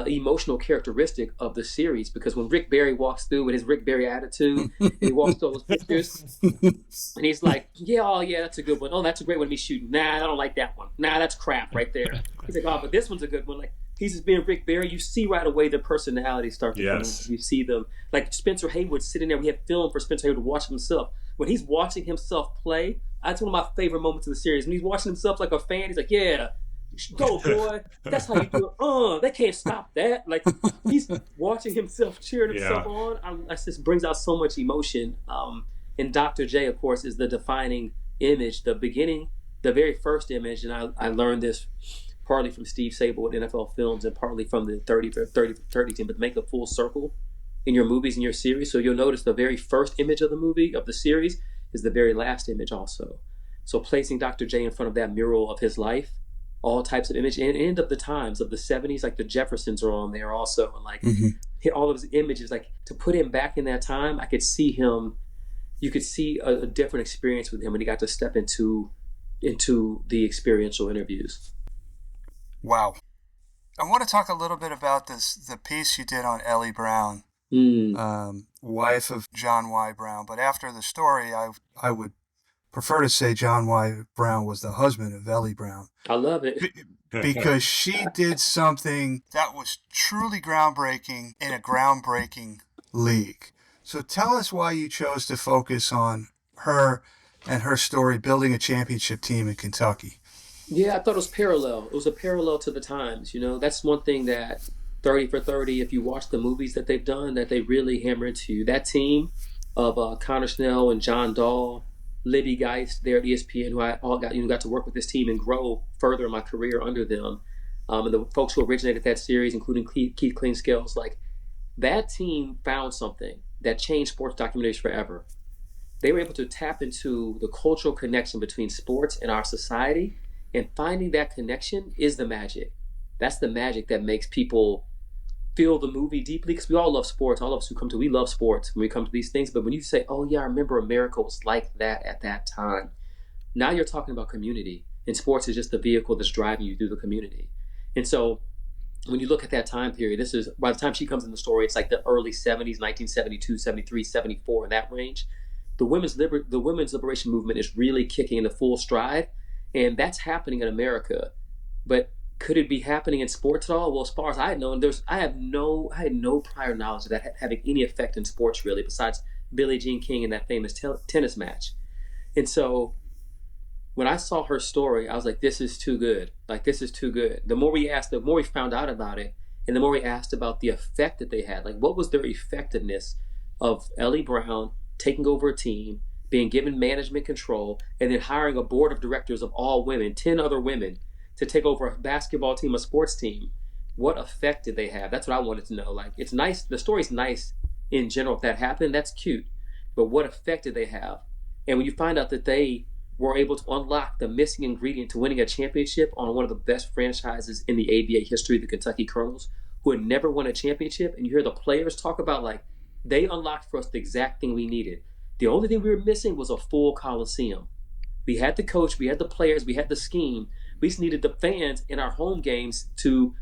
Speaker 1: emotional characteristic of the series, because when Rick Barry walks through with his Rick Barry attitude, and he walks through those pictures, and he's like, "Oh yeah, that's a good one. Oh, that's a great one to be shooting. Nah, I don't like that one. Nah, that's crap right there." He's like, "Oh, but this one's a good one." Like, he's just being Rick Barry. You see right away their personalities start to come in. You see them. Like Spencer Haywood sitting there. We had film for Spencer Haywood to watch himself. When he's watching himself play, that's one of my favorite moments of the series. When he's watching himself like a fan, he's like, "Yeah, go boy, that's how you do it. They can't stop that." Like, he's watching himself, cheering himself on. That just brings out so much emotion. And Dr. J, of course, is the defining image, the beginning, the very first image. And I learned this partly from Steve Sable at NFL Films and partly from the 30 for 30 team, but make a full circle in your movies and your series. So you'll notice the very first image of the movie, of the series, is the very last image also. So placing Dr. J in front of that mural of his life, all types of image, and of the times of the 70s, like the Jeffersons are on there also, and like all of his images, like to put him back in that time, I could see him. You could see a different experience with him when he got to step into the experiential interviews.
Speaker 2: Wow. I want to talk a little bit about the piece you did on Ellie Brown, wife of John Y. Brown. But after the story, I would prefer to say John Y. Brown was the husband of Ellie Brown.
Speaker 1: I love it.
Speaker 2: Because she did something that was truly groundbreaking in a groundbreaking league. So tell us why you chose to focus on her and her story building a championship team in Kentucky.
Speaker 1: Yeah, I thought it was parallel. It was a parallel to the times. That's one thing that 30 for 30, if you watch the movies that they've done, that they really hammer into you. That team of Connor Snell and John Dahl, Libby Geist there at ESPN, who I all got to work with this team and grow further in my career under them. And the folks who originated that series, including Keith Clean-Scales, like that team found something that changed sports documentaries forever. They were able to tap into the cultural connection between sports and our society, and finding that connection is the magic. That's the magic that makes people feel the movie deeply, because we all love sports. All of us who come to, we love sports when we come to these things. But when you say, "Oh yeah, I remember America was like that at that time," now you're talking about community, and sports is just the vehicle that's driving you through the community. And so when you look at that time period, this is, by the time she comes in the story, it's like the early 70s, 1972, 73, 74, in that range. The women's liberation movement is really kicking into full stride, and that's happening in America. But could it be happening in sports at all? Well, as far as I had known, I had no prior knowledge of that having any effect in sports, really, besides Billie Jean King and that famous tennis match. And so when I saw her story, I was like, this is too good. Like, this is too good. The more we asked, the more we found out about it, and the more we asked about the effect that they had. Like, what was their effectiveness of Ellie Brown taking over a team, being given management control, and then hiring a board of directors of all women, 10 other women, to take over a basketball team, a sports team. What effect did they have? That's what I wanted to know. Like, it's nice. The story's nice in general. If that happened, that's cute. But what effect did they have? And when you find out that they were able to unlock the missing ingredient to winning a championship on one of the best franchises in the ABA history, the Kentucky Colonels, who had never won a championship, and you hear the players talk about, like, they unlocked for us the exact thing we needed. The only thing we were missing was a full Coliseum. We had the coach, we had the players, we had the scheme. We just needed the fans in our home games to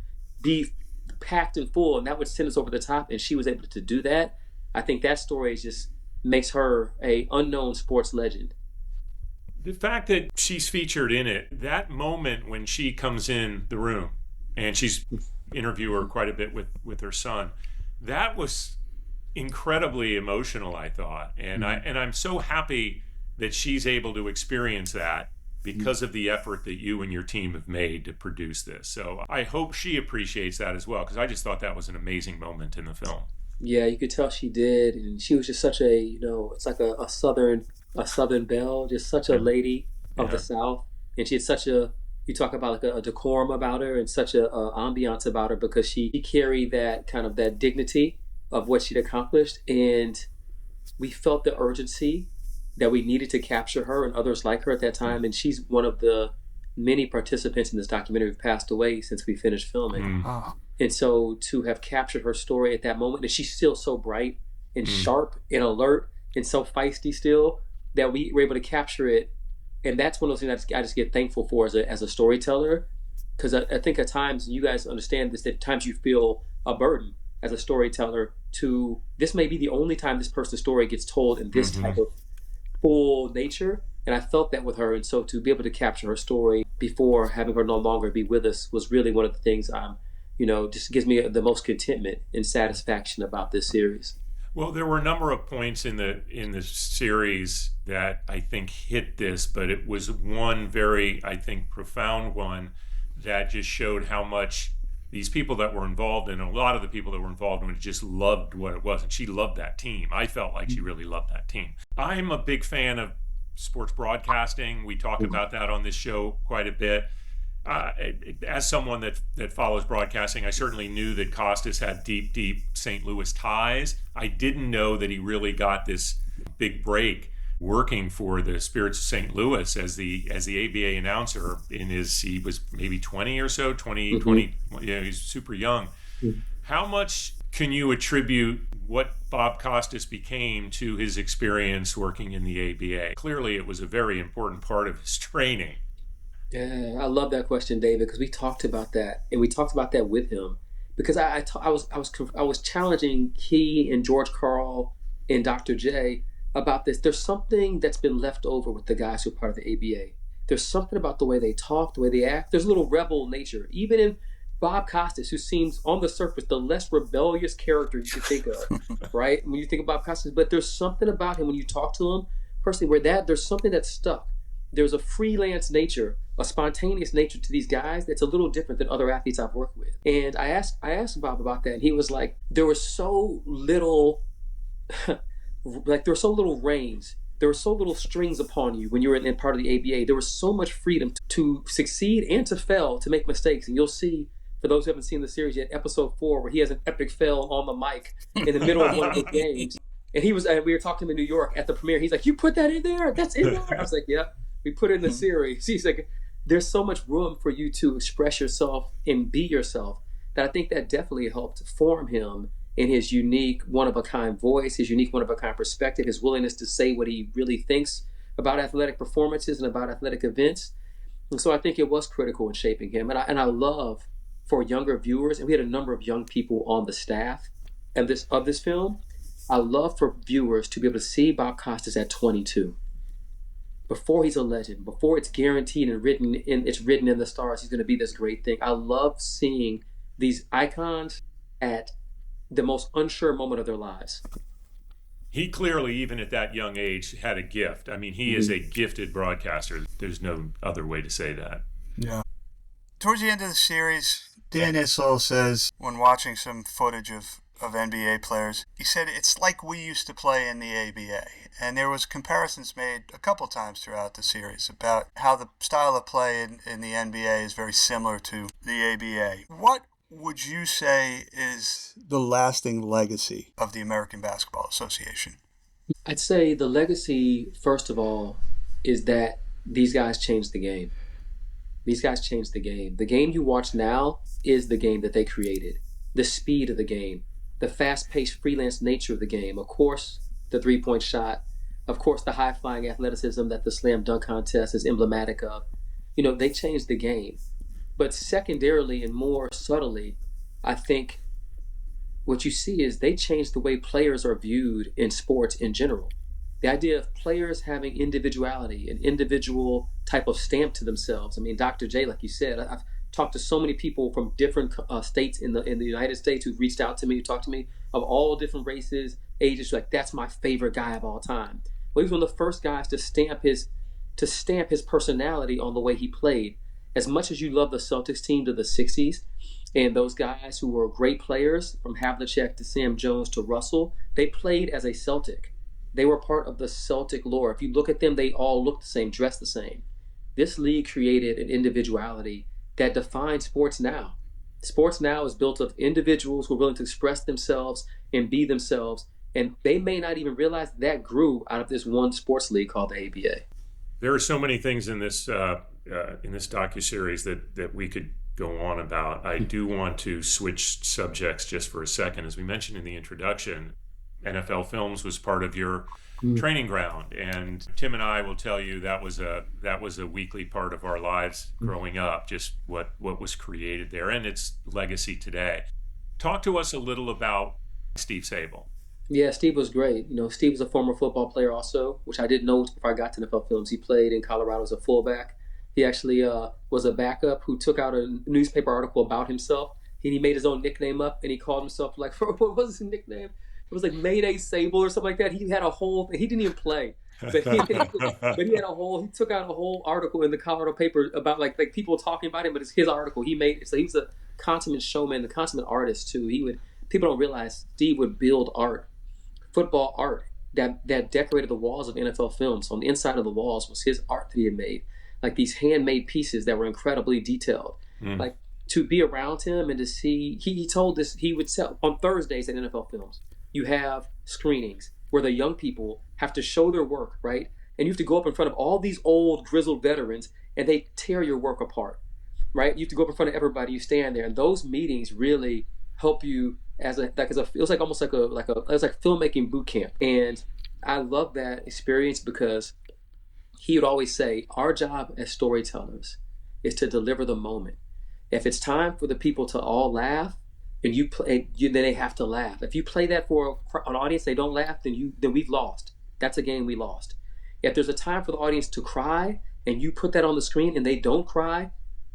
Speaker 1: be packed and full, and that would send us over the top, and she was able to do that. I think that story just makes her a unknown sports legend.
Speaker 3: The fact that she's featured in it, that moment when she comes in the room and she's interviewed her quite a bit with her son, that was incredibly emotional, I thought. And I'm so happy that she's able to experience that because of the effort that you and your team have made to produce this. So I hope she appreciates that as well, because I just thought that was an amazing moment in the film.
Speaker 1: Yeah, you could tell she did, and she was just such a, it's like a southern belle, just such a lady of the South, and she had such a, you talk about like a decorum about her and such a ambiance about her, because she carried that kind of that dignity of what she'd accomplished, and we felt the urgency that we needed to capture her and others like her at that time. And she's one of the many participants in this documentary who've passed away since we finished filming. And so to have captured her story at that moment, and she's still so bright and sharp and alert and so feisty still, that we were able to capture it. And that's one of those things I just get thankful for as a storyteller, because I think at times, you guys understand this, that at times you feel a burden as a storyteller to, this may be the only time this person's story gets told in this type of full nature. And I felt that with her. And so to be able to capture her story before having her no longer be with us was really one of the things just gives me the most contentment and satisfaction about this series.
Speaker 3: Well, there were a number of points in the series that I think hit this, but it was one very, I think, profound one that just showed how much these people that were involved, and a lot of the people that were involved in it, just loved what it was, and she loved that team. I felt like she really loved that team. I'm a big fan of sports broadcasting. We talk about that on this show quite a bit. As someone that follows broadcasting, I certainly knew that Costas had deep St. Louis ties. I didn't know that he really got this big break working for the Spirits of St. Louis as the ABA announcer he was maybe 20 or so, 20, he's super young. How much can you attribute what Bob Costas became to his experience working in the ABA? Clearly, it was a very important part of his training.
Speaker 1: Yeah, I love that question, David, because we talked about that, and we talked about that with him. Because I was challenging he and George Carl and Dr. J about this. There's something that's been left over with the guys who are part of the ABA. There's something about the way they talk, the way they act. There's a little rebel nature, even in Bob Costas, who seems on the surface the less rebellious character you could think of, right? When you think of Bob Costas, but there's something about him when you talk to him personally where there's something that's stuck. There's a freelance nature, a spontaneous nature to these guys that's a little different than other athletes I've worked with. And I asked Bob about that, and he was like, there was so little, like there was so little reins, there were so little strings upon you when you were in part of the ABA. There was so much freedom to succeed and to fail, to make mistakes. And you'll see, for those who haven't seen the series yet, episode 4, where he has an epic fail on the mic in the middle of one of the games. And we were talking to him in New York at the premiere. He's like, "You put that in there? That's in there?" I was like, "Yeah, we put it in the series." He's like, there's so much room for you to express yourself and be yourself that I think that definitely helped form him in his unique one-of-a-kind voice, his unique one-of-a-kind perspective, his willingness to say what he really thinks about athletic performances and about athletic events. And so I think it was critical in shaping him. And I love for younger viewers, and we had a number of young people on the staff of this film, I love for viewers to be able to see Bob Costas at 22. Before he's a legend, before it's guaranteed and written in the stars, he's going to be this great thing. I love seeing these icons at the most unsure moment of their lives.
Speaker 3: He clearly, even at that young age, had a gift. I mean, he is a gifted broadcaster. There's no other way to say that.
Speaker 2: Yeah. Towards the end of the series, Dan Issel says, when watching some footage of of NBA players. He said it's like we used to play in the ABA. And there was comparisons made a couple times throughout the series about how the style of play in the NBA is very similar to the ABA. What would you say is the lasting legacy of the American Basketball Association?
Speaker 1: I'd say the legacy, first of all, is that these guys changed the game. These guys changed the game. The game you watch now is the game that they created. The speed of the game, the fast-paced freelance nature of the game, of course, the three-point shot, of course, the high-flying athleticism that the slam dunk contest is emblematic of. You know, they changed the game. But secondarily and more subtly, I think what you see is they changed the way players are viewed in sports in general. The idea of players having individuality, an individual type of stamp to themselves. I mean, Dr. J, like you said, I've talked to so many people from different states in the United States who've reached out to me, talked to me, of all different races, ages. Like, that's my favorite guy of all time. Well, he was one of the first guys to stamp his personality on the way he played. As much as you love the Celtics team to the 60s, and those guys who were great players, from Havlicek to Sam Jones to Russell, they played as a Celtic. They were part of the Celtic lore. If you look at them, they all look the same, dress the same. This league created an individuality that defines sports now. Sports now is built of individuals who are willing to express themselves and be themselves, and they may not even realize that grew out of this one sports league called the ABA.
Speaker 3: There are so many things in this docuseries that we could go on about. I do want to switch subjects just for a second. As we mentioned in the introduction, NFL Films was part of your training ground, and Tim and I will tell you that was a weekly part of our lives growing up, just what was created there and its legacy today. Talk to us a little about Steve Sabol.
Speaker 1: Yeah, Steve was great. You know, Steve was a former football player also, which I didn't know before I got to NFL Films. He played in Colorado as a fullback. He actually was a backup who took out a newspaper article about himself. He made his own nickname up, and he called himself, like, what was his nickname? It was like Mayday Sable or something like that. He had a whole thing. He didn't even play. But he had he took out a whole article in the Colorado paper about like people talking about him, but it's his article. He made it. So he was a consummate showman, the consummate artist too. People don't realize Steve would build art, football art, that decorated the walls of NFL Films. So on the inside of the walls was his art that he had made. Like these handmade pieces that were incredibly detailed. Like to be around him and to see, he told this, he would sell on Thursdays at NFL Films. You have screenings where the young people have to show their work, right? And you have to go up in front of all these old grizzled veterans and they tear your work apart, right? You have to go up in front of everybody, you stand there, and those meetings really help you it was like almost like it was like filmmaking boot camp. And I love that experience because he would always say, our job as storytellers is to deliver the moment. If it's time for the people to all laugh, and then they have to laugh. If you play that for an audience, they don't laugh, then we've lost. That's a game we lost. If there's a time for the audience to cry, and you put that on the screen and they don't cry,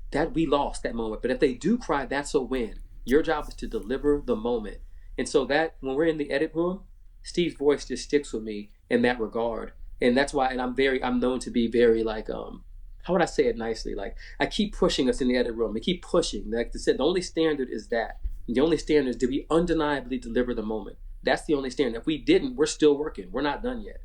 Speaker 1: that we lost that moment. But if they do cry, that's a win. Your job is to deliver the moment. And so that when we're in the edit room, Steve's voice just sticks with me in that regard. And that's why, and I'm known to be very like, how would I say it nicely? Like, I keep pushing us in the edit room. I keep pushing. Like I said, the only standard is that. The only standard is, did we undeniably deliver the moment? That's the only standard. If we didn't, we're still working. We're not done yet.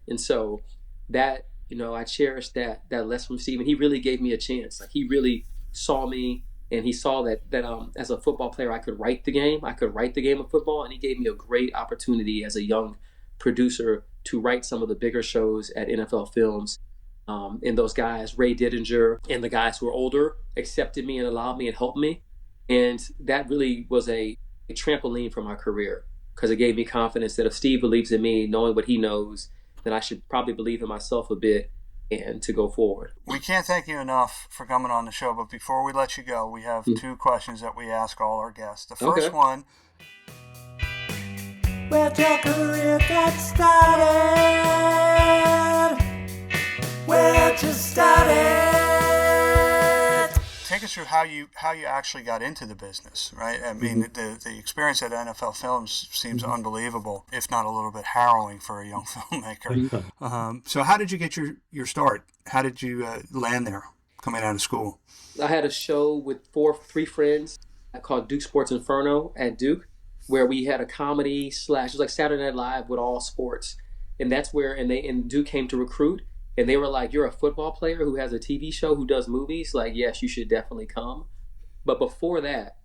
Speaker 1: And so that, I cherish that lesson from Steve. And he really gave me a chance. Like, he really saw me, and he saw that as a football player, I could write the game. I could write the game of football. And he gave me a great opportunity as a young producer to write some of the bigger shows at NFL Films. And those guys, Ray Didinger, and the guys who were older, accepted me and allowed me and helped me. And that really was a trampoline for my career, because it gave me confidence that if Steve believes in me, knowing what he knows, then I should probably believe in myself a bit and to go forward.
Speaker 2: We can't thank you enough for coming on the show, but before we let you go, we have two questions that we ask all our guests. The first one,
Speaker 4: where'd your career get started? Where'd you start?
Speaker 2: take us through how you actually got into the business, right? I mean, the experience at NFL Films seems unbelievable, if not a little bit harrowing for a young filmmaker. So how did you get your start? How did you land there coming out of school?
Speaker 1: I had a show with three friends called Duke Sports Inferno at Duke. where we had a comedy slash, it was like Saturday Night Live with all sports. And that's where, and Duke came to recruit, and they were like, you're a football player who has a TV show, who does movies? Like, yes, you should definitely come. But before that,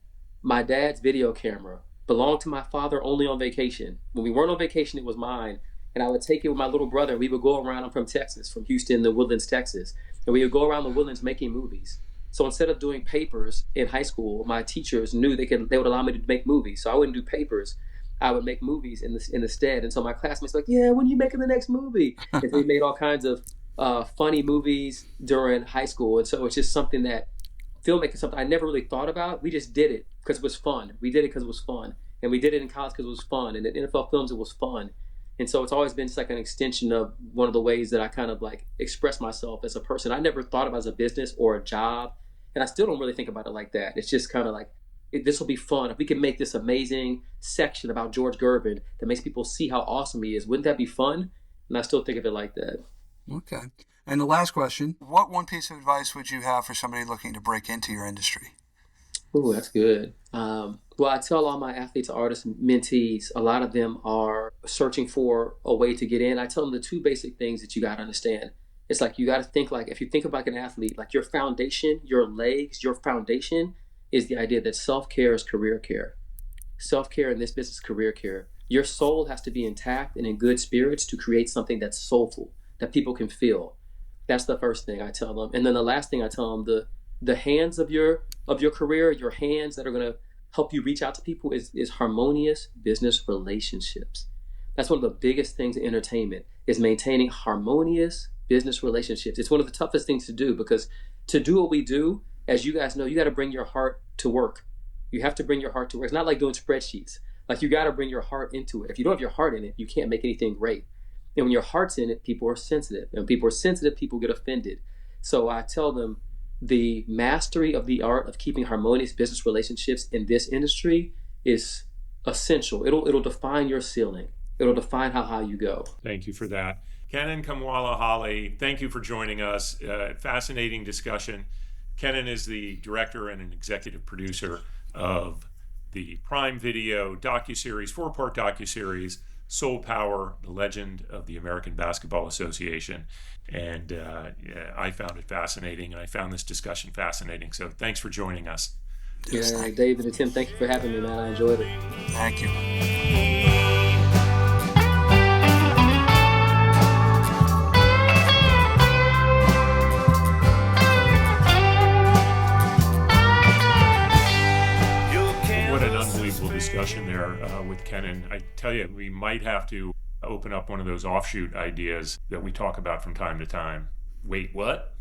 Speaker 1: my dad's video camera belonged to my father only on vacation. When we weren't on vacation, it was mine. And I would take it with my little brother. We would go around. I'm from Texas, from Houston, the Woodlands, Texas. And we would go around the Woodlands making movies. So instead of doing papers in high school, my teachers knew they would allow me to make movies. So I wouldn't do papers. I would make movies in the stead. And so my classmates were like, yeah, when are you making the next movie? And we made all kinds of funny movies during high school. And so it's just something that filmmaking, something I never really thought about. We just did it because it was fun. We did it because it was fun. And we did it in college because it was fun. And in NFL films, it was fun. And so it's always been just like an extension of one of the ways that I kind of like express myself as a person. I never thought about it as a business or a job. And I still don't really think about it like that. It's just kind of like, this will be fun. If we can make this amazing section about George Gervin that makes people see how awesome he is, wouldn't that be fun? And I still think of it like that.
Speaker 2: Okay. And the last question, what one piece of advice would you have for somebody looking to break into your industry?
Speaker 1: Ooh, that's good. Well, I tell all my athletes, artists, mentees, a lot of them are searching for a way to get in. I tell them the two basic things that you got to understand. It's like you got to think like, if you think of like an athlete, like your foundation, your legs, your foundation is the idea that self-care is career care. Self-care in this business is career care. Your soul has to be intact and in good spirits to create something that's soulful, that people can feel. That's the first thing I tell them. And then the last thing I tell them, the hands of your career, your hands that are going to help you reach out to people is harmonious business relationships. That's one of the biggest things in entertainment, is maintaining harmonious business relationships. It's one of the toughest things to do, because to do what we do, as you guys know, you got to bring your heart to work. You have to bring your heart to work. It's not like doing spreadsheets. Like, you got to bring your heart into it. If you don't have your heart in it, you can't make anything great. And when your heart's in it, people are sensitive. And when people are sensitive, people get offended. So I tell them, the mastery of the art of keeping harmonious business relationships in this industry is essential. It'll define your ceiling. It'll define how high you go.
Speaker 3: Thank you for that. Kenan 𝘠𝘓𝘈, thank you for joining us. Fascinating discussion. Kenan is the director and an executive producer of the Prime Video docuseries, 4-part docuseries, Soul Power, the Legend of the American Basketball Association. And I found it fascinating, and I found this discussion fascinating. So thanks for joining us.
Speaker 1: Yeah, David and Tim, thank you for having me, man. I enjoyed it.
Speaker 2: Thank you.
Speaker 3: What an unbelievable discussion there with Kenan. I tell you, we might have to open up one of those offshoot ideas that we talk about from time to time. Wait, what?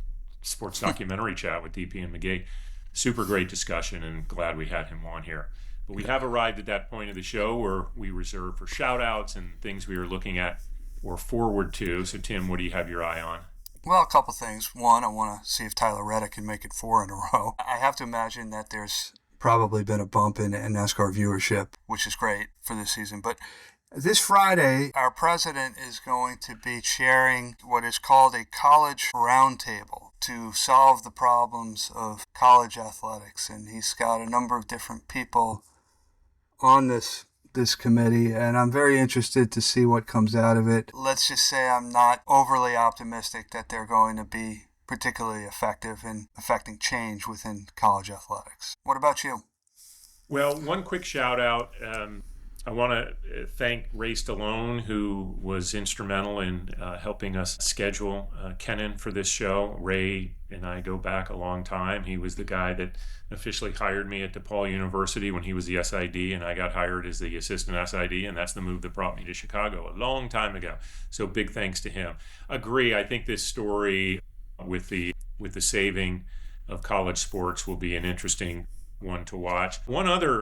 Speaker 3: Sports documentary chat with DP and McGee. Super great discussion, and glad we had him on here. But we have arrived at that point of the show where we reserve for shout outs and things we are looking at or forward to. So Tim, what do you have your eye on?
Speaker 2: Well, a couple things. One, I want to see if Tyler Reddick can make it 4 in a row. I have to imagine that there's probably been a bump in NASCAR viewership, which is great for this season. But this Friday, our president is going to be chairing what is called a college roundtable to solve the problems of college athletics. And he's got a number of different people on this committee, and I'm very interested to see what comes out of it. Let's just say I'm not overly optimistic that they're going to be particularly effective in affecting change within college athletics. What about you?
Speaker 3: Well, one quick shout out. I want to thank Ray Stallone, who was instrumental in helping us schedule Kenan for this show. Ray and I go back a long time. He was the guy that officially hired me at DePaul University when he was the SID, and I got hired as the assistant SID, and that's the move that brought me to Chicago a long time ago. So big thanks to him. Agree, I think this story with the saving of college sports will be an interesting one to watch. One other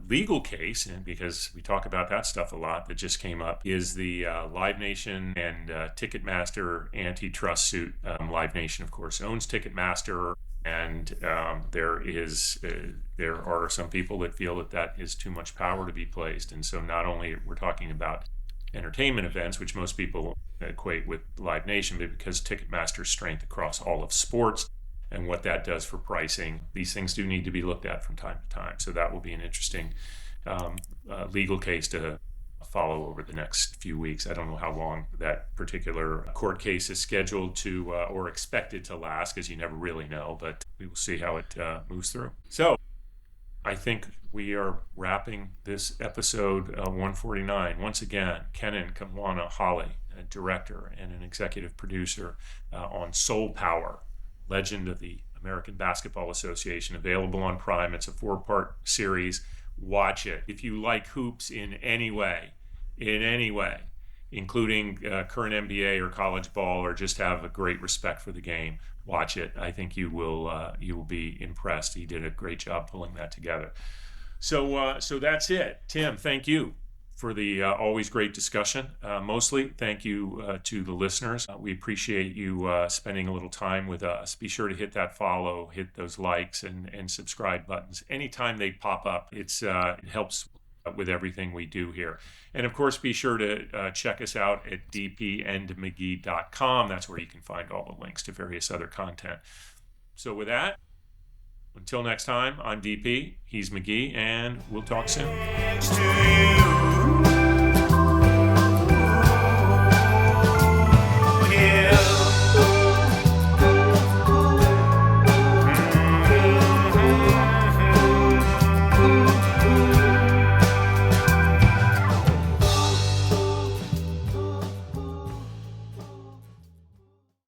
Speaker 3: legal case, and because we talk about that stuff a lot, that just came up, is the Live Nation and Ticketmaster antitrust suit. Live Nation, of course, owns Ticketmaster, and there are some people that feel that is too much power to be placed. And so not only we're talking about entertainment events, which most people equate with Live Nation, but because Ticketmaster's strength across all of sports and what that does for pricing, these things do need to be looked at from time to time. So that will be an interesting legal case to follow over the next few weeks. I don't know how long that particular court case is scheduled to or expected to last, because you never really know, but we will see how it moves through. So I think we are wrapping this episode 149. Once again, 𝘚𝘢𝘵𝘶𝘳𝘥𝘢𝘆, a director and an executive producer on Soul Power, Legend of the American Basketball Association, available on Prime. It's a 4-part series. Watch it. If you like hoops in any way, including current NBA or college ball, or just have a great respect for the game, watch it. I think you will be impressed. He did a great job pulling that together. So that's it. Tim, thank you for the always great discussion. Mostly, thank you to the listeners. We appreciate you spending a little time with us. Be sure to hit that follow, hit those likes and subscribe buttons. Anytime they pop up, it helps with everything we do here. And of course, be sure to check us out at dpandmcgee.com. That's where you can find all the links to various other content. So with that, until next time, I'm DP, he's McGee, and we'll talk soon.